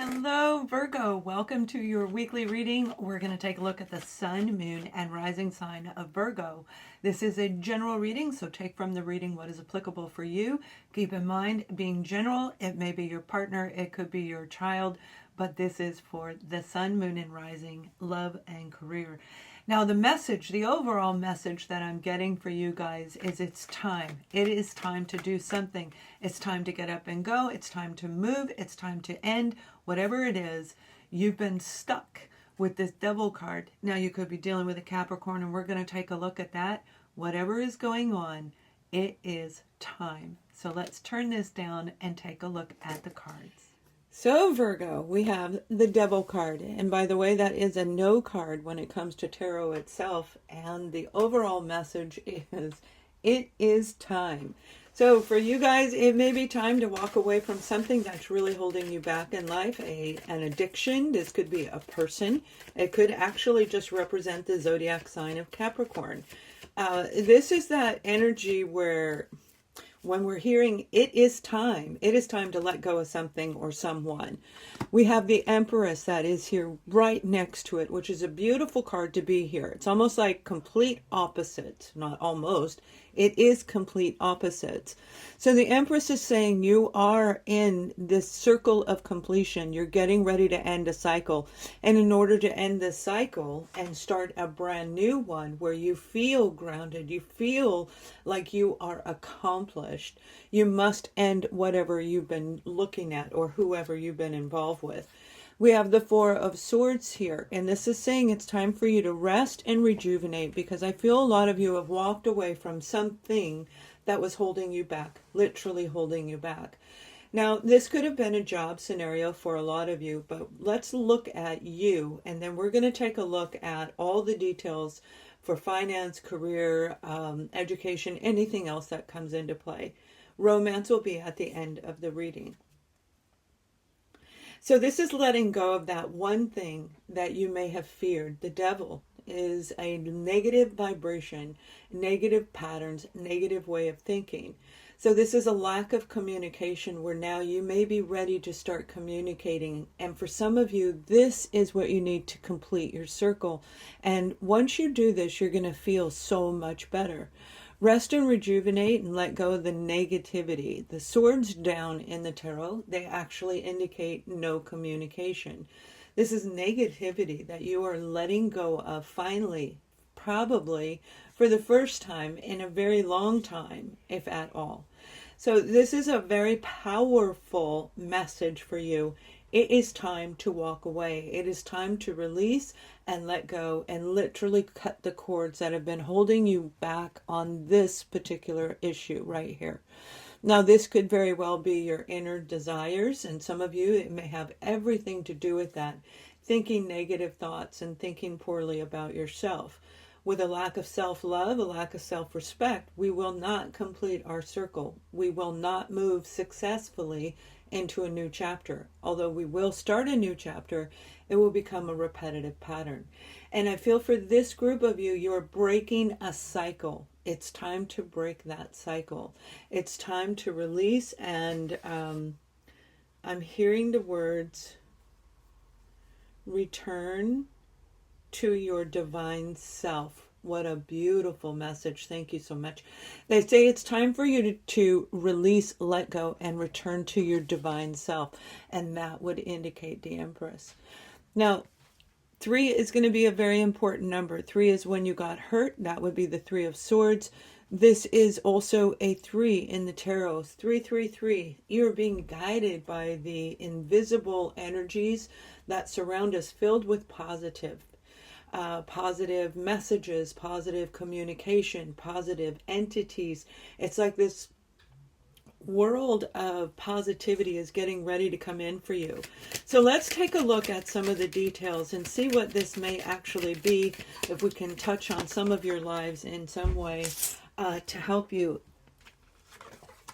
Hello, Virgo. Welcome to your weekly reading. We're going to take a look at the sun, moon, and rising sign of Virgo. This is a general reading, so take from the reading what is applicable for you. Keep in mind, being general, it may be your partner, it could be your child, but this is for the sun, moon, and rising, love, and career. Now, the message, the overall message that I'm getting for you guys is it's time. It is time to do something. It's time to get up and go. It's time to move. It's time to end. Whatever it is, you've been stuck with this devil card. Now, you could be dealing with a Capricorn, and we're going to take a look at that. Whatever is going on, it is time. So let's turn this down and take a look at the cards. So Virgo, we have the Devil card, and by the way, that is a no card when it comes to tarot itself, and the overall message is it is time. So for you guys, it may be time to walk away from something that's really holding you back in life, an addiction. This could be a person. It could actually just represent the zodiac sign of Capricorn. This is that energy where when we're hearing it is time to let go of something or someone. We have the Empress that is here right next to it, which is a beautiful card to be here. It's almost like complete opposites, not almost. It is complete opposites. So the Empress is saying you are in this circle of completion. You're getting ready to end a cycle. And in order to end this cycle and start a brand new one where you feel grounded, you feel like you are accomplished, you must end whatever you've been looking at or whoever you've been involved with. We have the Four of Swords here, and this is saying it's time for you to rest and rejuvenate, because I feel a lot of you have walked away from something that was holding you back, literally holding you back. Now, this could have been a job scenario for a lot of you, but let's look at you, and then we're going to take a look at all the details for finance, career, education, anything else that comes into play. Romance will be at the end of the reading. So this is letting go of that one thing that you may have feared. The devil is a negative vibration, negative patterns, negative way of thinking. So this is a lack of communication where now you may be ready to start communicating. And for some of you, this is what you need to complete your circle. And once you do this, you're going to feel so much better. Rest and rejuvenate and let go of the negativity. The swords down in the tarot, they actually indicate no communication. This is negativity that you are letting go of finally, probably for the first time in a very long time, if at all. So this is a very powerful message for you. It is time to walk away. It is time to release and let go and literally cut the cords that have been holding you back on this particular issue right here. Now, this could very well be your inner desires, and some of you, it may have everything to do with that, thinking negative thoughts and thinking poorly about yourself. With a lack of self-love, a lack of self-respect, we will not complete our circle. We will not move successfully into a new chapter. Although we will start a new chapter, it will become a repetitive pattern. And I feel for this group of you, you're breaking a cycle. It's time to break that cycle. It's time to release, and I'm hearing the words, return to your divine self. What a beautiful message. Thank you so much. They say it's time for you to release, let go, and return to your divine self. And that would indicate the Empress. Now, 3 is going to be a very important number. 3 is when you got hurt. That would be the 3 of Swords. This is also a 3 in the tarot. 333. You're being guided by the invisible energies that surround us, filled with positive messages, positive communication, positive entities. It's like this world of positivity is getting ready to come in for you. So let's take a look at some of the details and see what this may actually be, if we can touch on some of your lives in some way to help you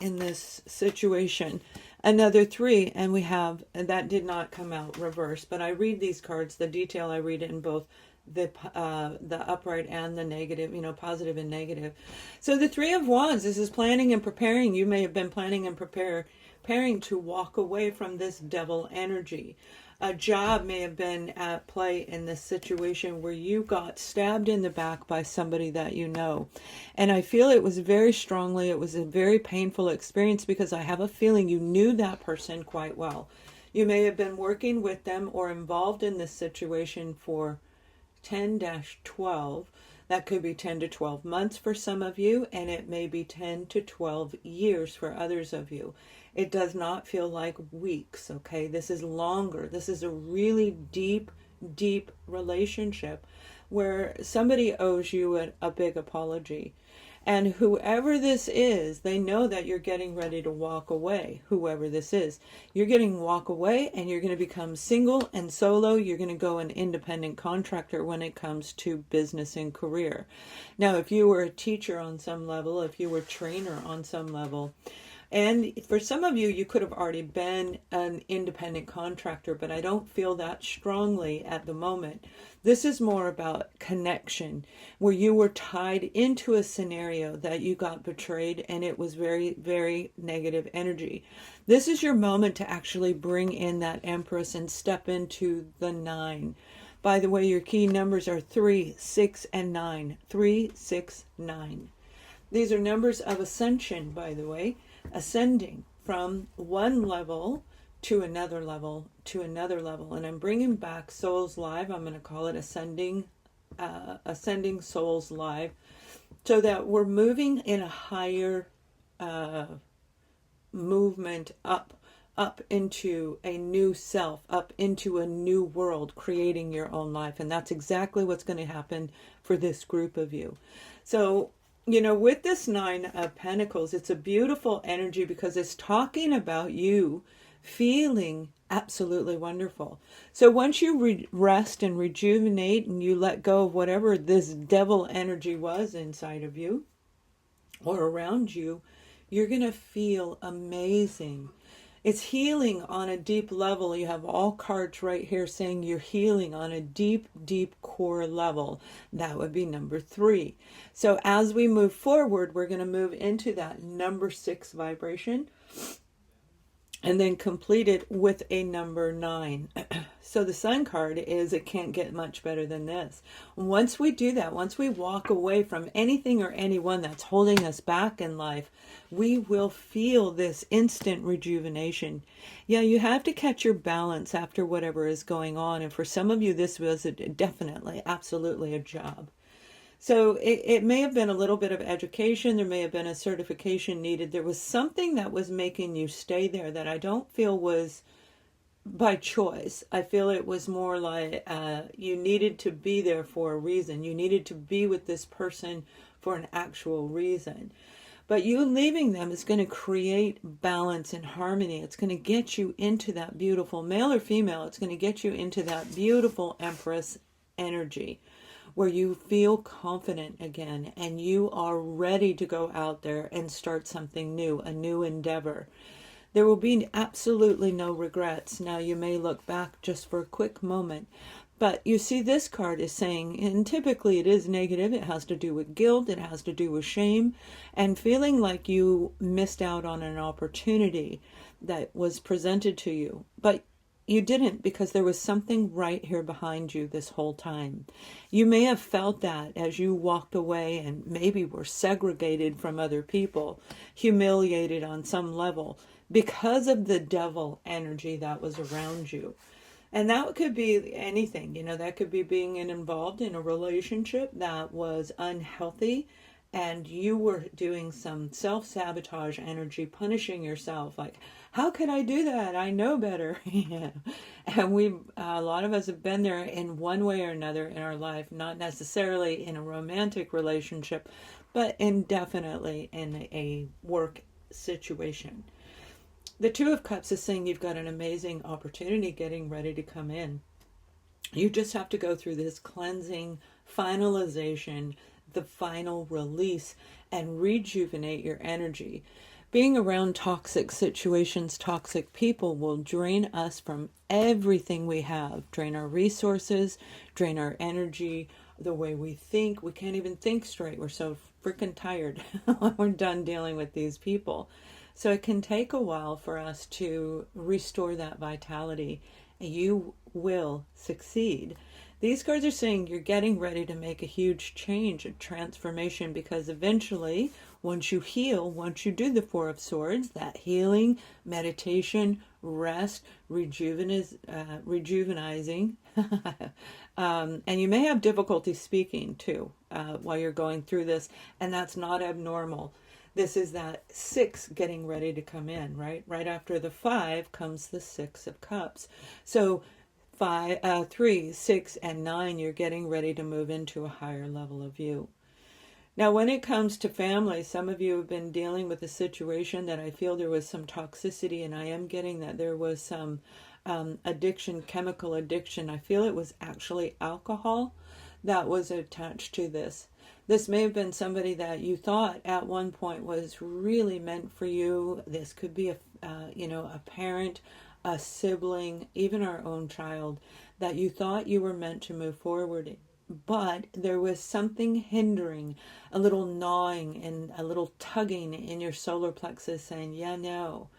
in this situation. Another 3, and we have, and that did not come out reversed, but I read these cards, the detail I read it in both the upright and the negative, positive and negative. So the Three of Wands, this is planning and preparing. You may have been planning and preparing to walk away from this devil energy. A job may have been at play in this situation where you got stabbed in the back by somebody that you know. And I feel it was very strongly, it was a very painful experience because I have a feeling you knew that person quite well. You may have been working with them or involved in this situation for 10-12. That could be 10 to 12 months for some of you, and it may be 10 to 12 years for others of you. It does not feel like weeks, okay? This is longer. This is a really deep, deep relationship where somebody owes you a big apology. And whoever this is, they know that you're getting ready to walk away, whoever this is. You're getting to walk away and you're going to become single and solo. You're going to go an independent contractor when it comes to business and career. Now, if you were a teacher on some level, if you were a trainer on some level, and for some of you, you could have already been an independent contractor, but I don't feel that strongly at the moment. This is more about connection, where you were tied into a scenario that you got betrayed, and it was very, very negative energy. This is your moment to actually bring in that Empress and step into the 9. By the way, your key numbers are 3, 6, and 9. 3, 6, 9. These are numbers of ascension, by the way. Ascending from one level to another level to another level. And I'm bringing back Souls Live. I'm going to call it Ascending Souls Live, so that we're moving in a higher movement up into a new self, up into a new world, creating your own life. And that's exactly what's going to happen for this group of you. So with this 9 of Pentacles, it's a beautiful energy because it's talking about you feeling absolutely wonderful. So once you rest and rejuvenate and you let go of whatever this devil energy was inside of you or around you, you're going to feel amazing. It's healing on a deep level. You have all cards right here saying you're healing on a deep, deep core level. That would be number 3. So as we move forward, we're going to move into that number 6 vibration and then complete it with a number 9. So the Sun card is, it can't get much better than this. Once we do that, once we walk away from anything or anyone that's holding us back in life, we will feel this instant rejuvenation. Yeah, you have to catch your balance after whatever is going on. And for some of you, this was definitely, absolutely a job. So it may have been a little bit of education. There may have been a certification needed. There was something that was making you stay there that I don't feel was by choice. I feel it was more like you needed to be there for a reason. You needed to be with this person for an actual reason. But you leaving them is going to create balance and harmony. It's going to get you into that beautiful, male or female, it's going to get you into that beautiful Empress energy where you feel confident again and you are ready to go out there and start something new, a new endeavor. There will be absolutely no regrets. Now you may look back just for a quick moment, but you see this card is saying, and typically it is negative, it has to do with guilt, it has to do with shame, and feeling like you missed out on an opportunity that was presented to you. But you didn't, because there was something right here behind you this whole time. You may have felt that as you walked away and maybe were segregated from other people, humiliated on some level because of the devil energy that was around you. And that could be anything, that could be being involved in a relationship that was unhealthy and you were doing some self-sabotage energy, punishing yourself, like, how could I do that? I know better. And a lot of us have been there in one way or another in our life, not necessarily in a romantic relationship, but definitely in a work situation. The Two of Cups is saying you've got an amazing opportunity getting ready to come in. You just have to go through this cleansing, finalization, the final release, and rejuvenate your energy. being around toxic situations, toxic people will drain us from everything we have, drain our resources, drain our energy, the way we think. We can't even think straight. We're so freaking tired when we're done dealing with these people. So it can take a while for us to restore that vitality. You will succeed. These cards are saying you're getting ready to make a huge change, a transformation, because eventually, once you heal, once you do the Four of Swords, that healing, meditation, rest, rejuvenizing, and you may have difficulty speaking too while you're going through this, and that's not abnormal. This is that 6 getting ready to come in, right? Right after the 5 comes the 6 of Cups. So 3, 6, and 9, you're getting ready to move into a higher level of you. Now, when it comes to family, some of you have been dealing with a situation that I feel there was some toxicity, and I am getting that there was some addiction, chemical addiction. I feel it was actually alcohol that was attached to this. This may have been somebody that you thought at one point was really meant for you. This could be a parent, a sibling, even our own child, that you thought you were meant to move forward. But there was something hindering, a little gnawing and a little tugging in your solar plexus saying, yeah, no.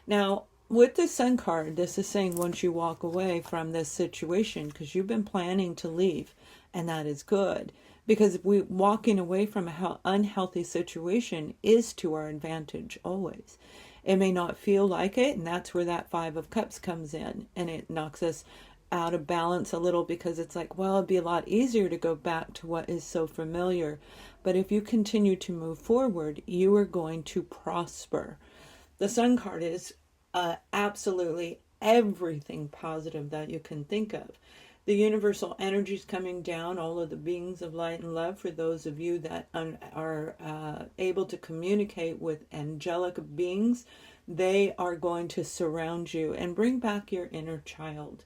Now, with the Sun card, this is saying once you walk away from this situation, because you've been planning to leave, and that is good. Because walking away from an unhealthy situation is to our advantage always. It may not feel like it, and that's where that 5 of Cups comes in, and it knocks us out of balance a little, because it's like, well, it'd be a lot easier to go back to what is so familiar. But if you continue to move forward, you are going to prosper. The Sun card is absolutely everything positive that you can think of. The universal energy is coming down, all of the beings of light and love, for those of you that are able to communicate with angelic beings. They are going to surround you and bring back your inner child.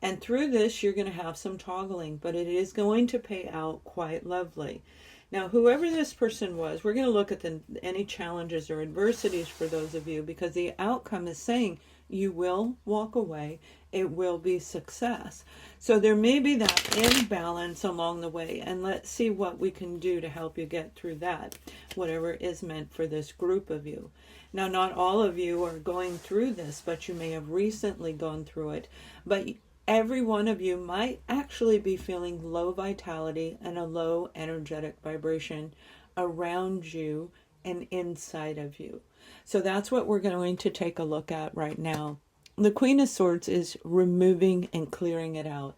And through this, you're going to have some toggling, but it is going to pay out quite lovely. Now, whoever this person was, we're going to look at any challenges or adversities for those of you, because the outcome is saying you will walk away. It will be success. So there may be that imbalance along the way, and let's see what we can do to help you get through that, whatever is meant for this group of you. Now, not all of you are going through this, but you may have recently gone through it. But every one of you might actually be feeling low vitality and a low energetic vibration around you and inside of you. So that's what we're going to take a look at right now. The Queen of Swords is removing and clearing it out.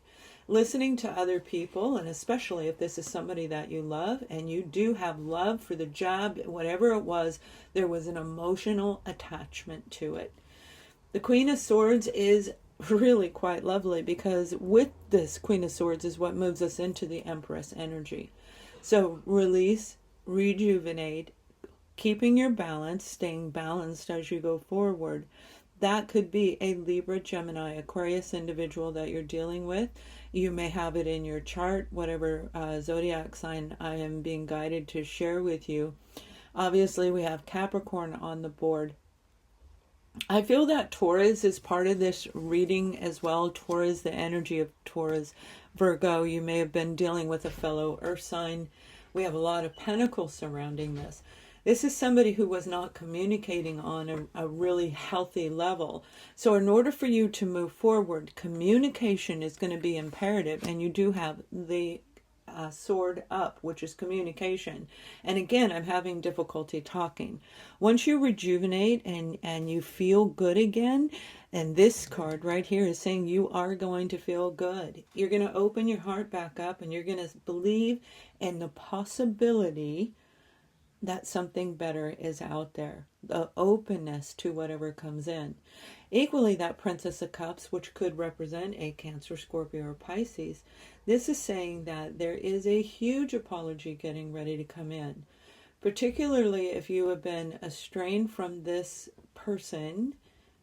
Listening to other people, and especially if this is somebody that you love and you do have love for the job, whatever it was, there was an emotional attachment to it. The Queen of Swords is really quite lovely, because with this Queen of Swords is what moves us into the Empress energy. So release, rejuvenate, keeping your balance, staying balanced as you go forward. That could be a Libra, Gemini, Aquarius individual that you're dealing with. You may have it in your chart, whatever zodiac sign I am being guided to share with you. Obviously, we have Capricorn on the board. I feel that Taurus is part of this reading as well. Taurus, the energy of Taurus. Virgo, you may have been dealing with a fellow earth sign. We have a lot of pentacles surrounding this. This is somebody who was not communicating on a really healthy level. So in order for you to move forward, communication is going to be imperative. And you do have the sword up, which is communication. And again, I'm having difficulty talking. Once you rejuvenate and you feel good again, and this card right here is saying you are going to feel good. You're going to open your heart back up, and you're going to believe in the possibility that something better is out there. The openness to whatever comes in. Equally, that Princess of Cups, which could represent a Cancer, Scorpio, or Pisces, this is saying that there is a huge apology getting ready to come in. Particularly if you have been estranged from this person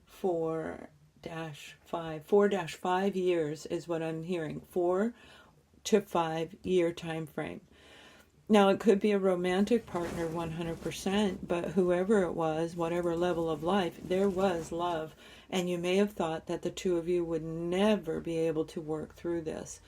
for 4-5 years is what I'm hearing. 4 to 5 year time frame. Now, it could be a romantic partner 100%, but whoever it was, whatever level of life, there was love. And you may have thought that the two of you would never be able to work through this.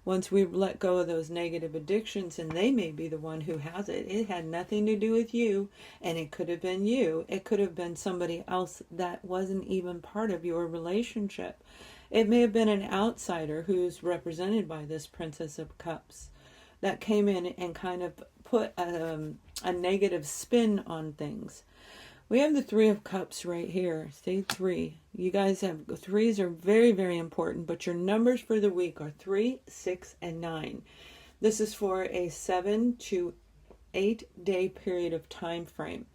Once we let go of those negative addictions, and they may be the one who has it, it had nothing to do with you, and it could have been you. It could have been somebody else that wasn't even part of your relationship. It may have been an outsider who's represented by this Princess of Cups that came in and kind of put a negative spin on things. We have the Three of Cups right here. See, 3. You guys have 3s are very, very important, but your numbers for the week are 3, 6, and 9. This is for a 7 to 8 day period of time frame.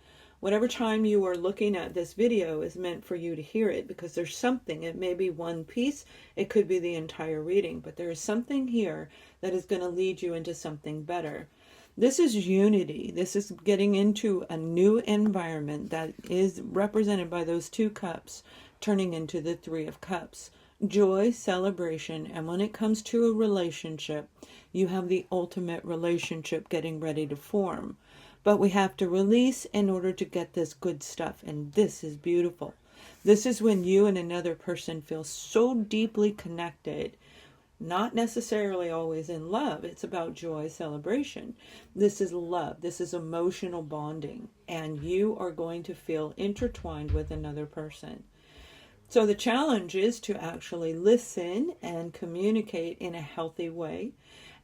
Whatever time you are looking at this video is meant for you to hear it, because there's something. It may be one piece, it could be the entire reading, but there is something here that is going to lead you into something better. This is unity. This is getting into a new environment that is represented by those 2 cups turning into the 3 of Cups. Joy, celebration, and when it comes to a relationship, you have the ultimate relationship getting ready to form. But we have to release in order to get this good stuff, and this is beautiful. This is when you and another person feel so deeply connected. Not necessarily always in love. It's about joy, celebration. This is love. This is emotional bonding. And you are going to feel intertwined with another person. So the challenge is to actually listen and communicate in a healthy way,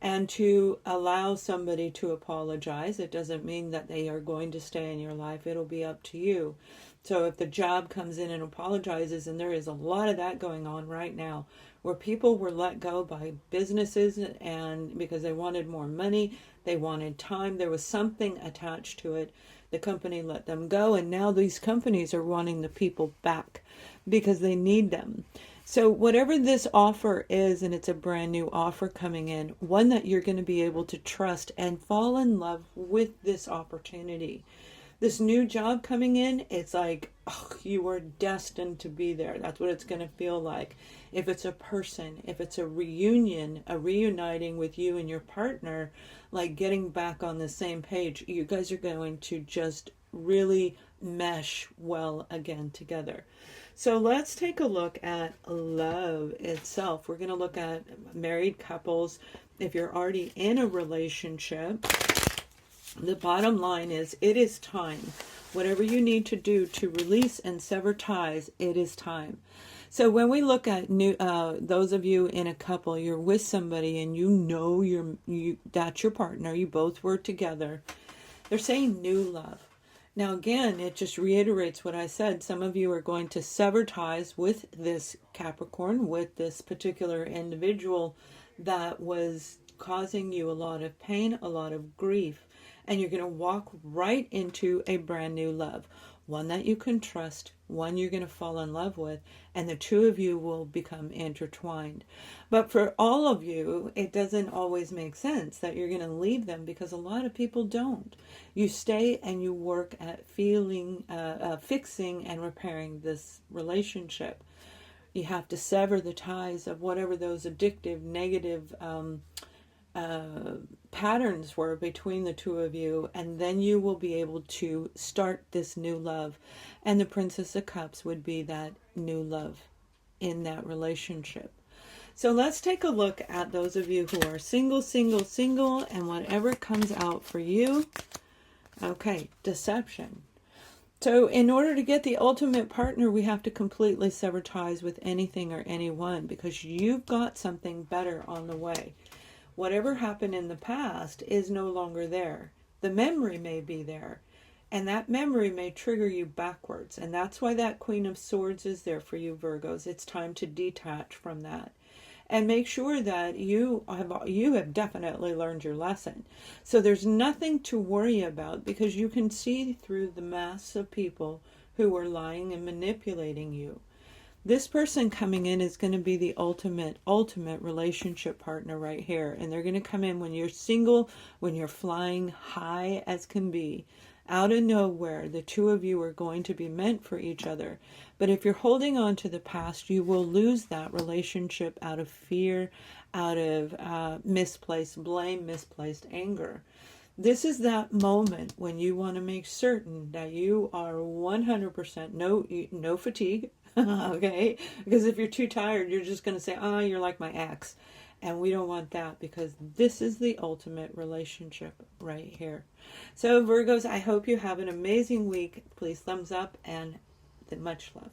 and to allow somebody to apologize. It doesn't mean that they are going to stay in your life. It'll be up to you. So if the job comes in and apologizes, and there is a lot of that going on right now, where people were let go by businesses and because they wanted more money, they wanted time, there was something attached to it. The company let them go, and now these companies are wanting the people back because they need them. So whatever this offer is, and it's a brand new offer coming in, one that you're going to be able to trust and fall in love with this opportunity. This new job coming in, it's like, oh, you are destined to be there. That's what it's going to feel like. If it's a person, if it's a reunion, a reuniting with you and your partner, like getting back on the same page, you guys are going to just really mesh well again together. So let's take a look at love itself. We're going to look at married couples. If you're already in a relationship, the bottom line is it is time. Whatever you need to do to release and sever ties, it is time. So when we look at those of you in a couple, you're with somebody and you know that's your partner, you both were together, they're saying new love. Now again, it just reiterates what I said. Some of you are going to sever ties with this Capricorn, with this particular individual that was causing you a lot of pain, a lot of grief. And you're going to walk right into a brand new love. One that you can trust, one you're going to fall in love with, and the two of you will become intertwined. But for all of you, it doesn't always make sense that you're going to leave them, because a lot of people don't. You stay and you work at fixing and repairing this relationship. You have to sever the ties of whatever those addictive, negative patterns were between the two of you, and then you will be able to start this new love. And the Princess of Cups would be that new love in that relationship. So let's take a look at those of you who are single, and whatever comes out for you. Okay, deception. So in order to get the ultimate partner, we have to completely sever ties with anything or anyone, because you've got something better on the way. Whatever happened in the past is no longer there. The memory may be there, and that memory may trigger you backwards. And that's why that Queen of Swords is there for you, Virgos. It's time to detach from that. And make sure that you have definitely learned your lesson. So there's nothing to worry about, because you can see through the mass of people who are lying and manipulating you. This person coming in is going to be the ultimate relationship partner right here. And they're going to come in when you're single, when you're flying high as can be. Out of nowhere, the two of you are going to be meant for each other. But if you're holding on to the past, you will lose that relationship out of fear, out of misplaced blame, misplaced anger. This is that moment when you want to make certain that you are 100% no fatigue, okay? Because if you're too tired, you're just going to say, oh, you're like my ex. And we don't want that, because this is the ultimate relationship right here. So Virgos, I hope you have an amazing week. Please thumbs up and much love.